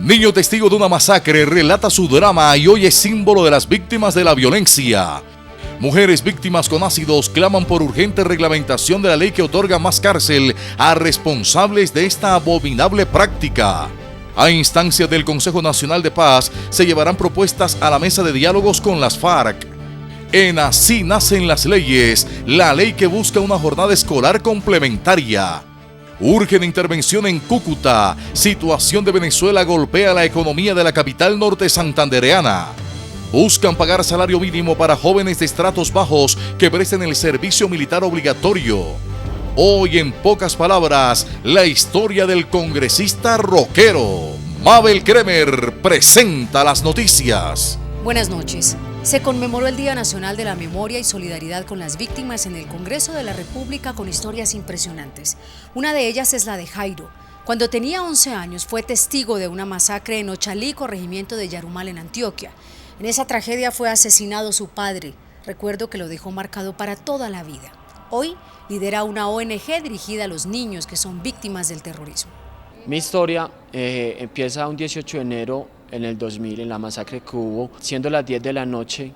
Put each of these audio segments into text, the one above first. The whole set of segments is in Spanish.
Niño testigo de una masacre relata su drama y hoy es símbolo de las víctimas de la violencia. Mujeres víctimas con ácidos claman por urgente reglamentación de la ley que otorga más cárcel a responsables de esta abominable práctica. A instancia del Consejo Nacional de Paz se llevarán propuestas a la mesa de diálogos con las FARC. En Así nacen las leyes, la ley que busca una jornada escolar complementaria. Urgen intervención en Cúcuta. Situación de Venezuela golpea la economía de la capital norte santandereana. Buscan pagar salario mínimo para jóvenes de estratos bajos que presten el servicio militar obligatorio. Hoy, en pocas palabras, la historia del congresista rockero. Mabel Kremer presenta las noticias. Buenas noches. Se conmemoró el Día Nacional de la Memoria y Solidaridad con las Víctimas en el Congreso de la República con historias impresionantes. Una de ellas es la de Jairo. Cuando tenía 11 años fue testigo de una masacre en Ochalí, corregimiento de Yarumal, en Antioquia. En esa tragedia fue asesinado su padre. Recuerdo que lo dejó marcado para toda la vida. Hoy lidera una ONG dirigida a los niños que son víctimas del terrorismo. Mi historia empieza un 18 de enero en el 2000, en la masacre que hubo. Siendo las 10 de la noche,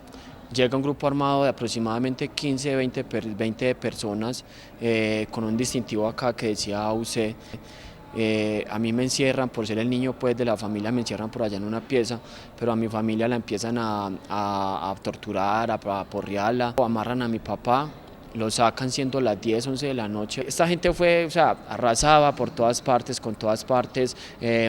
llega un grupo armado de aproximadamente 20 personas con un distintivo acá que decía AUC. A mí me encierran, por ser el niño pues de la familia, me encierran por allá en una pieza, pero a mi familia la empiezan a torturar, a porrearla, amarran a mi papá. Lo sacan siendo las 10, 11 de la noche. Esta gente fue, arrasaba por todas partes, con todas partes,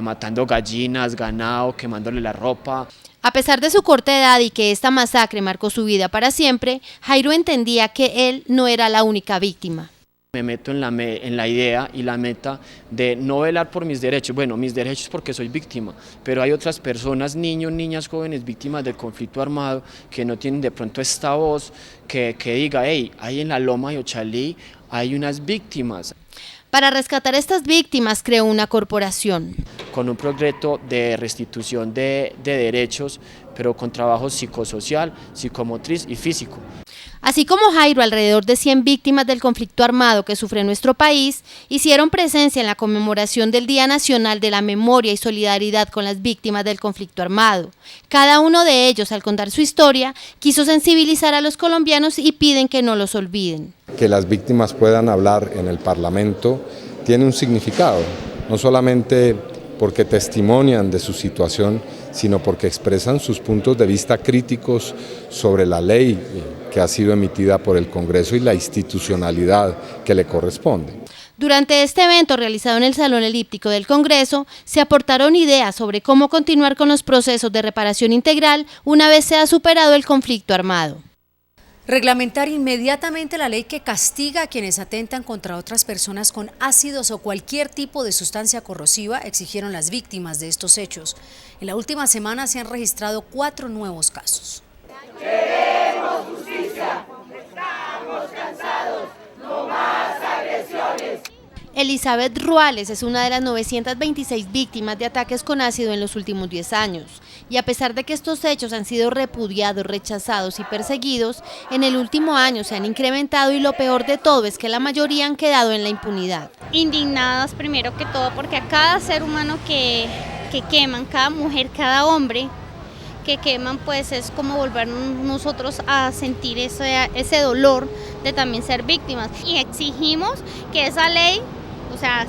matando gallinas, ganado, quemándole la ropa. A pesar de su corta edad y que esta masacre marcó su vida para siempre, Jairo entendía que él no era la única víctima. Me meto en la idea y la meta de no velar por mis derechos. Bueno, mis derechos porque soy víctima, pero hay otras personas, niños, niñas, jóvenes, víctimas del conflicto armado que no tienen de pronto esta voz que diga, hey, ahí en la Loma de Ochalí hay unas víctimas. Para rescatar a estas víctimas creó una corporación. Con un proyecto de restitución de derechos, pero con trabajo psicosocial, psicomotriz y físico. Así como Jairo, alrededor de 100 víctimas del conflicto armado que sufre nuestro país hicieron presencia en la conmemoración del Día Nacional de la Memoria y Solidaridad con las Víctimas del Conflicto Armado. Cada uno de ellos, al contar su historia, quiso sensibilizar a los colombianos y piden que no los olviden. Que las víctimas puedan hablar en el Parlamento tiene un significado, no solamente porque testimonian de su situación, sino porque expresan sus puntos de vista críticos sobre la ley que ha sido emitida por el Congreso y la institucionalidad que le corresponde. Durante este evento realizado en el Salón Elíptico del Congreso, se aportaron ideas sobre cómo continuar con los procesos de reparación integral una vez se ha superado el conflicto armado. Reglamentar inmediatamente la ley que castiga a quienes atentan contra otras personas con ácidos o cualquier tipo de sustancia corrosiva, exigieron las víctimas de estos hechos. En la última semana se han registrado 4 nuevos casos. Queremos justicia, estamos cansados, no más agresiones. Elizabeth Ruales es una de las 926 víctimas de ataques con ácido en los últimos 10 años. Y a pesar de que estos hechos han sido repudiados, rechazados y perseguidos, en el último año se han incrementado y lo peor de todo es que la mayoría han quedado en la impunidad. Indignadas primero que todo porque a cada ser humano que queman, cada mujer, cada hombre que queman, pues es como volver nosotros a sentir ese dolor de también ser víctimas. Y exigimos que esa ley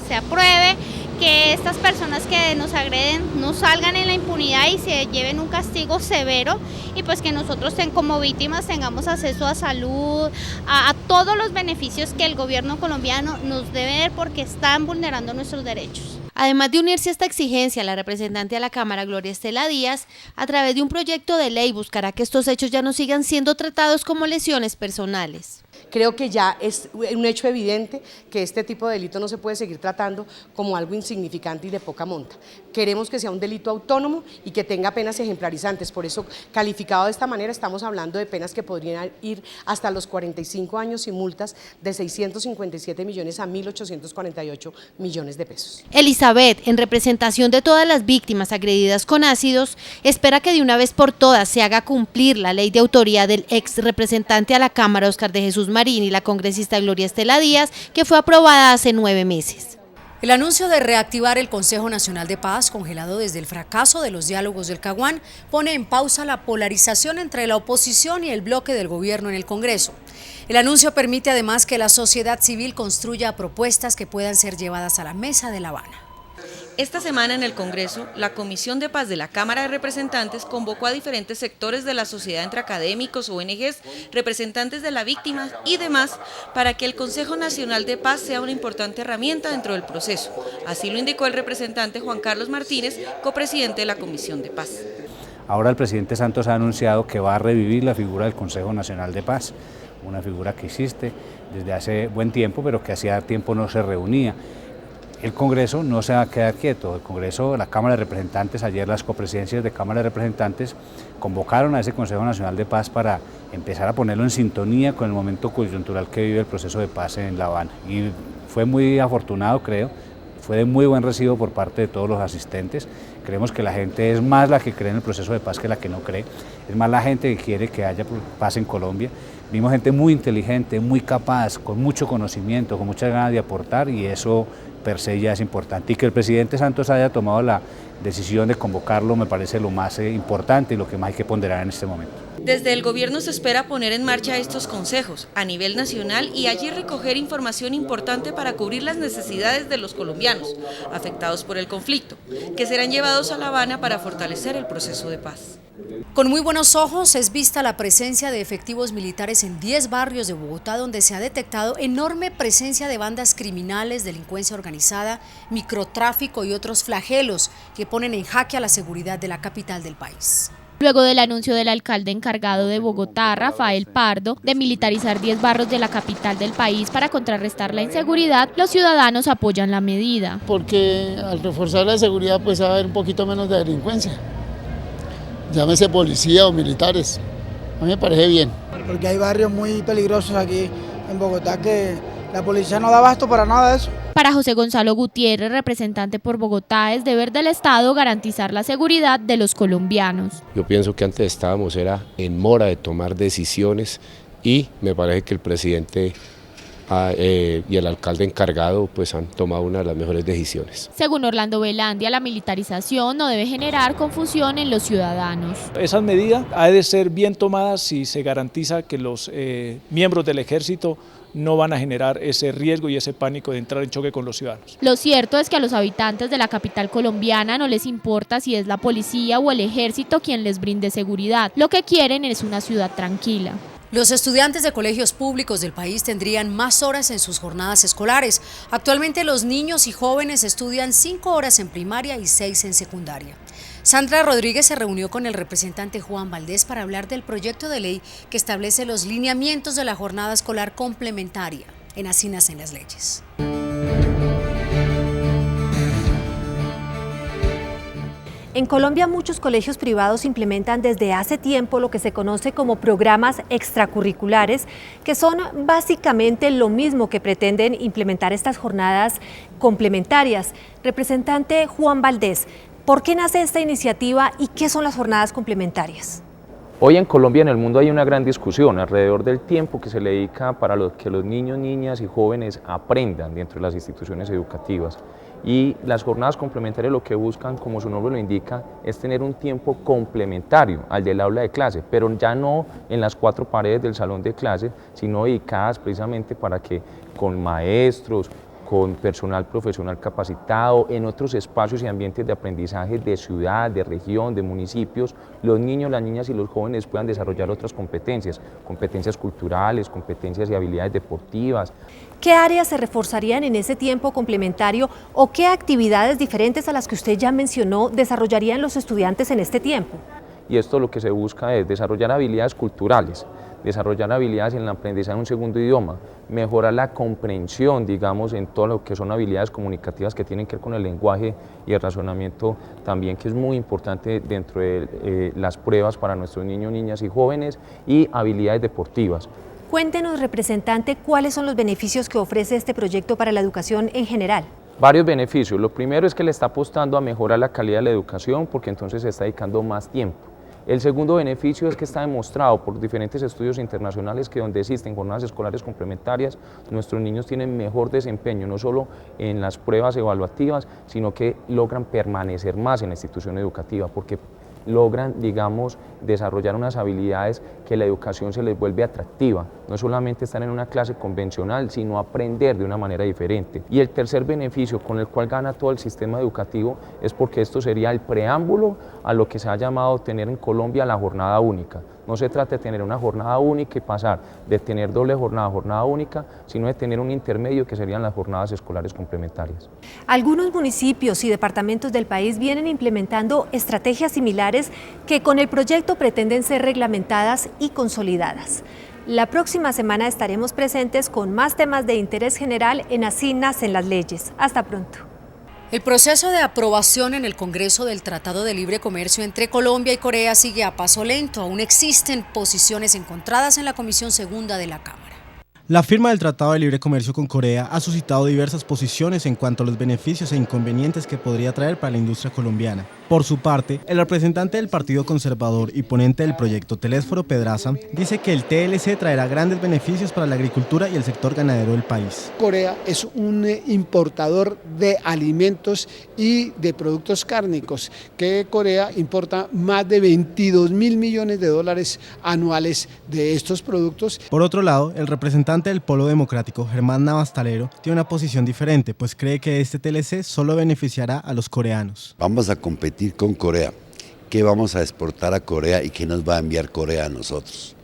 se apruebe, que estas personas que nos agreden no salgan en la impunidad y se lleven un castigo severo y pues que nosotros como víctimas tengamos acceso a salud, a todos los beneficios que el gobierno colombiano nos debe dar porque están vulnerando nuestros derechos. Además de unirse a esta exigencia, la representante a la Cámara, Gloria Estela Díaz, a través de un proyecto de ley buscará que estos hechos ya no sigan siendo tratados como lesiones personales. Creo que ya es un hecho evidente que este tipo de delito no se puede seguir tratando como algo insignificante y de poca monta. Queremos que sea un delito autónomo y que tenga penas ejemplarizantes. Por eso, calificado de esta manera, estamos hablando de penas que podrían ir hasta los 45 años y multas de 657 millones a 1.848 millones de pesos. Elizabeth, en representación de todas las víctimas agredidas con ácidos, espera que de una vez por todas se haga cumplir la ley de autoría del ex representante a la Cámara, Oscar de Jesús Marín, y la congresista Gloria Estela Díaz, que fue aprobada hace 9 meses. El anuncio de reactivar el Consejo Nacional de Paz, congelado desde el fracaso de los diálogos del Caguán, pone en pausa la polarización entre la oposición y el bloque del gobierno en el Congreso. El anuncio permite además que la sociedad civil construya propuestas que puedan ser llevadas a la mesa de La Habana. Esta semana en el Congreso, la Comisión de Paz de la Cámara de Representantes convocó a diferentes sectores de la sociedad, entre académicos, ONGs, representantes de la víctima y demás, para que el Consejo Nacional de Paz sea una importante herramienta dentro del proceso. Así lo indicó el representante Juan Carlos Martínez, copresidente de la Comisión de Paz. Ahora el presidente Santos ha anunciado que va a revivir la figura del Consejo Nacional de Paz, una figura que existe desde hace buen tiempo, pero que hacía tiempo no se reunía. El Congreso no se va a quedar quieto. El Congreso, la Cámara de Representantes, ayer las copresidencias de Cámara de Representantes convocaron a ese Consejo Nacional de Paz para empezar a ponerlo en sintonía con el momento coyuntural que vive el proceso de paz en La Habana. Y fue muy afortunado, creo, fue de muy buen recibo por parte de todos los asistentes. Creemos que la gente es más la que cree en el proceso de paz que la que no cree, es más la gente que quiere que haya paz en Colombia. Vimos gente muy inteligente, muy capaz, con mucho conocimiento, con muchas ganas de aportar, y eso per se ya es importante. Y que el presidente Santos haya tomado la decisión de convocarlo me parece lo más importante y lo que más hay que ponderar en este momento. Desde el gobierno se espera poner en marcha estos consejos a nivel nacional y allí recoger información importante para cubrir las necesidades de los colombianos afectados por el conflicto, que serán llevados a La Habana para fortalecer el proceso de paz. Con muy buenos ojos es vista la presencia de efectivos militares en 10 barrios de Bogotá, donde se ha detectado enorme presencia de bandas criminales, delincuencia organizada, microtráfico y otros flagelos que ponen en jaque a la seguridad de la capital del país. Luego del anuncio del alcalde encargado de Bogotá, Rafael Pardo, de militarizar 10 barrios de la capital del país para contrarrestar la inseguridad, los ciudadanos apoyan la medida. Porque al reforzar la seguridad pues va a haber un poquito menos de delincuencia. Llámese policía o militares, a mí me parece bien. Porque hay barrios muy peligrosos aquí en Bogotá que la policía no da abasto para nada de eso. Para José Gonzalo Gutiérrez, representante por Bogotá, es deber del Estado garantizar la seguridad de los colombianos. Yo pienso que antes estábamos en mora de tomar decisiones y me parece que el presidente y el alcalde encargado pues han tomado una de las mejores decisiones. Según Orlando Velandia, la militarización no debe generar confusión en los ciudadanos. Esas medidas han de ser bien tomadas si se garantiza que los miembros del ejército no van a generar ese riesgo y ese pánico de entrar en choque con los ciudadanos. Lo cierto es que a los habitantes de la capital colombiana no les importa si es la policía o el ejército quien les brinde seguridad. Lo que quieren es una ciudad tranquila. Los estudiantes de colegios públicos del país tendrían más horas en sus jornadas escolares. Actualmente los niños y jóvenes estudian 5 horas en primaria y 6 en secundaria. Sandra Rodríguez se reunió con el representante Juan Valdés para hablar del proyecto de ley que establece los lineamientos de la jornada escolar complementaria. En Así nacen las leyes. En Colombia muchos colegios privados implementan desde hace tiempo lo que se conoce como programas extracurriculares, que son básicamente lo mismo que pretenden implementar estas jornadas complementarias. Representante Juan Valdés, ¿por qué nace esta iniciativa y qué son las jornadas complementarias? Hoy en Colombia y en el mundo hay una gran discusión alrededor del tiempo que se le dedica para que los niños, niñas y jóvenes aprendan dentro de las instituciones educativas. Y las jornadas complementarias lo que buscan, como su nombre lo indica, es tener un tiempo complementario al del aula de clase, pero ya no en las 4 paredes del salón de clase, sino dedicadas precisamente para que con maestros, con personal profesional capacitado, en otros espacios y ambientes de aprendizaje de ciudad, de región, de municipios, los niños, las niñas y los jóvenes puedan desarrollar otras competencias, competencias culturales, competencias y habilidades deportivas. ¿Qué áreas se reforzarían en ese tiempo complementario o qué actividades diferentes a las que usted ya mencionó desarrollarían los estudiantes en este tiempo? Y esto lo que se busca es desarrollar habilidades culturales, desarrollar habilidades en el aprendizaje de un segundo idioma, mejorar la comprensión, digamos, en todo lo que son habilidades comunicativas que tienen que ver con el lenguaje y el razonamiento también, que es muy importante dentro de las pruebas para nuestros niños, niñas y jóvenes, y habilidades deportivas. Cuéntenos, representante, cuáles son los beneficios que ofrece este proyecto para la educación en general. Varios beneficios. Lo primero es que le está apostando a mejorar la calidad de la educación porque entonces se está dedicando más tiempo. El segundo beneficio es que está demostrado por diferentes estudios internacionales que donde existen jornadas escolares complementarias, nuestros niños tienen mejor desempeño, no solo en las pruebas evaluativas, sino que logran permanecer más en la institución educativa, porque logran, digamos, desarrollar unas habilidades que la educación se les vuelve atractiva, no solamente estar en una clase convencional, sino aprender de una manera diferente. Y el tercer beneficio con el cual gana todo el sistema educativo es porque esto sería el preámbulo a lo que se ha llamado tener en Colombia la jornada única. No se trata de tener una jornada única y pasar de tener doble jornada a jornada única, sino de tener un intermedio que serían las jornadas escolares complementarias. Algunos municipios y departamentos del país vienen implementando estrategias similares que con el proyecto pretenden ser reglamentadas y consolidadas. La próxima semana estaremos presentes con más temas de interés general en Así Nacen las Leyes. Hasta pronto. El proceso de aprobación en el Congreso del Tratado de Libre Comercio entre Colombia y Corea sigue a paso lento. Aún existen posiciones encontradas en la Comisión Segunda de la Cámara. La firma del Tratado de Libre Comercio con Corea ha suscitado diversas posiciones en cuanto a los beneficios e inconvenientes que podría traer para la industria colombiana. Por su parte, el representante del Partido Conservador y ponente del proyecto Telésforo Pedraza dice que el TLC traerá grandes beneficios para la agricultura y el sector ganadero del país. Corea es un importador de alimentos y de productos cárnicos, que Corea importa más de 22.000 millones de dólares anuales de estos productos. Por otro lado, el representante del Polo Democrático, Germán Navas Talero, tiene una posición diferente, pues cree que este TLC solo beneficiará a los coreanos. Vamos a competir con Corea. ¿Qué vamos a exportar a Corea y qué nos va a enviar Corea a nosotros?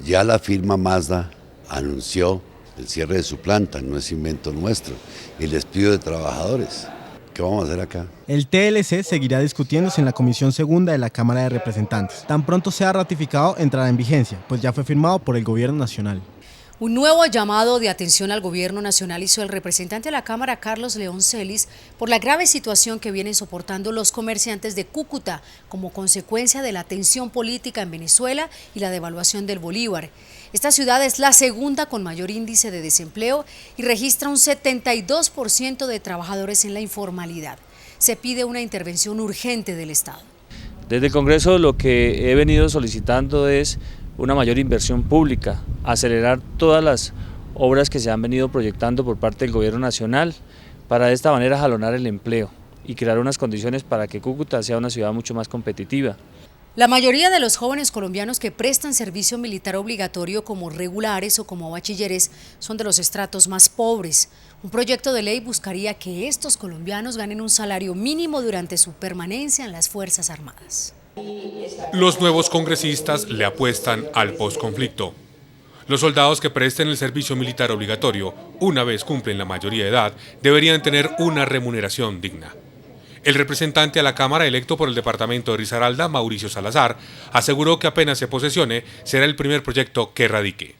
Ya la firma Mazda anunció el cierre de su planta, no es invento nuestro, y el despido de trabajadores. ¿Qué vamos a hacer acá? El TLC seguirá discutiéndose en la Comisión Segunda de la Cámara de Representantes. Tan pronto sea ratificado, entrará en vigencia, pues ya fue firmado por el Gobierno Nacional. Un nuevo llamado de atención al Gobierno Nacional hizo el representante de la Cámara, Carlos León Celis, por la grave situación que vienen soportando los comerciantes de Cúcuta como consecuencia de la tensión política en Venezuela y la devaluación del bolívar. Esta ciudad es la segunda con mayor índice de desempleo y registra un 72% de trabajadores en la informalidad. Se pide una intervención urgente del Estado. Desde el Congreso lo que he venido solicitando es una mayor inversión pública, acelerar todas las obras que se han venido proyectando por parte del Gobierno Nacional para de esta manera jalonar el empleo y crear unas condiciones para que Cúcuta sea una ciudad mucho más competitiva. La mayoría de los jóvenes colombianos que prestan servicio militar obligatorio como regulares o como bachilleres son de los estratos más pobres. Un proyecto de ley buscaría que estos colombianos ganen un salario mínimo durante su permanencia en las Fuerzas Armadas. Los nuevos congresistas le apuestan al posconflicto. Los soldados que presten el servicio militar obligatorio, una vez cumplen la mayoría de edad, deberían tener una remuneración digna. El representante a la Cámara electo por el departamento de Risaralda, Mauricio Salazar, aseguró que apenas se posesione, será el primer proyecto que radique.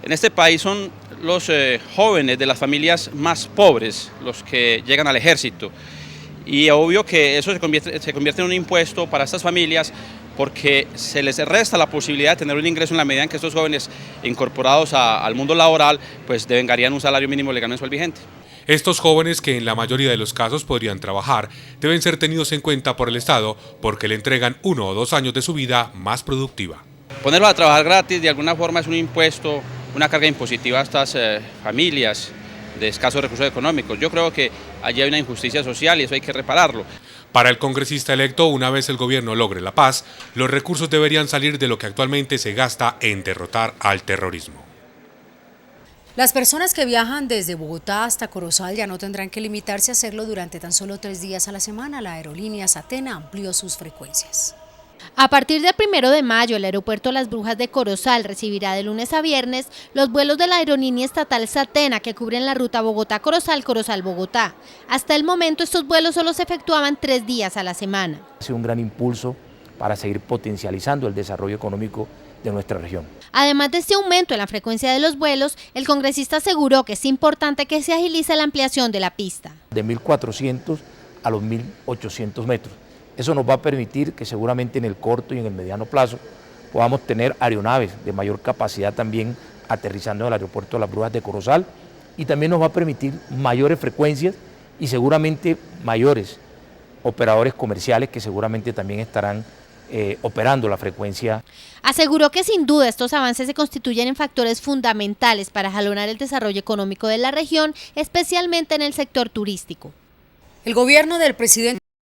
En este país son los jóvenes de las familias más pobres los que llegan al ejército. Y obvio que eso se convierte en un impuesto para estas familias porque se les resta la posibilidad de tener un ingreso en la medida en que estos jóvenes incorporados al mundo laboral pues devengarían un salario mínimo legal mensual vigente. Estos jóvenes, que en la mayoría de los casos podrían trabajar, deben ser tenidos en cuenta por el Estado porque le entregan 1 o 2 años de su vida más productiva. Ponerlos a trabajar gratis de alguna forma es un impuesto, una carga impositiva a estas familias de escasos recursos económicos. Yo creo que allí hay una injusticia social y eso hay que repararlo. Para el congresista electo, una vez el gobierno logre la paz, los recursos deberían salir de lo que actualmente se gasta en derrotar al terrorismo. Las personas que viajan desde Bogotá hasta Corozal ya no tendrán que limitarse a hacerlo durante tan solo 3 días a la semana. La aerolínea Satena amplió sus frecuencias. A partir del 1 de mayo, el aeropuerto Las Brujas de Corozal recibirá de lunes a viernes los vuelos de la aerolínea estatal Satena que cubren la ruta Bogotá-Corozal, Corozal-Bogotá. Hasta el momento estos vuelos solo se efectuaban 3 días a la semana. Ha sido un gran impulso para seguir potencializando el desarrollo económico de nuestra región. Además de este aumento en la frecuencia de los vuelos, el congresista aseguró que es importante que se agilice la ampliación de la pista. De 1.400 a los 1.800 metros. Eso nos va a permitir que seguramente en el corto y en el mediano plazo podamos tener aeronaves de mayor capacidad también aterrizando en el aeropuerto de Las Brujas de Corozal y también nos va a permitir mayores frecuencias y seguramente mayores operadores comerciales que seguramente también estarán operando la frecuencia. Aseguró que sin duda estos avances se constituyen en factores fundamentales para jalonar el desarrollo económico de la región, especialmente en el sector turístico. El gobierno del presidente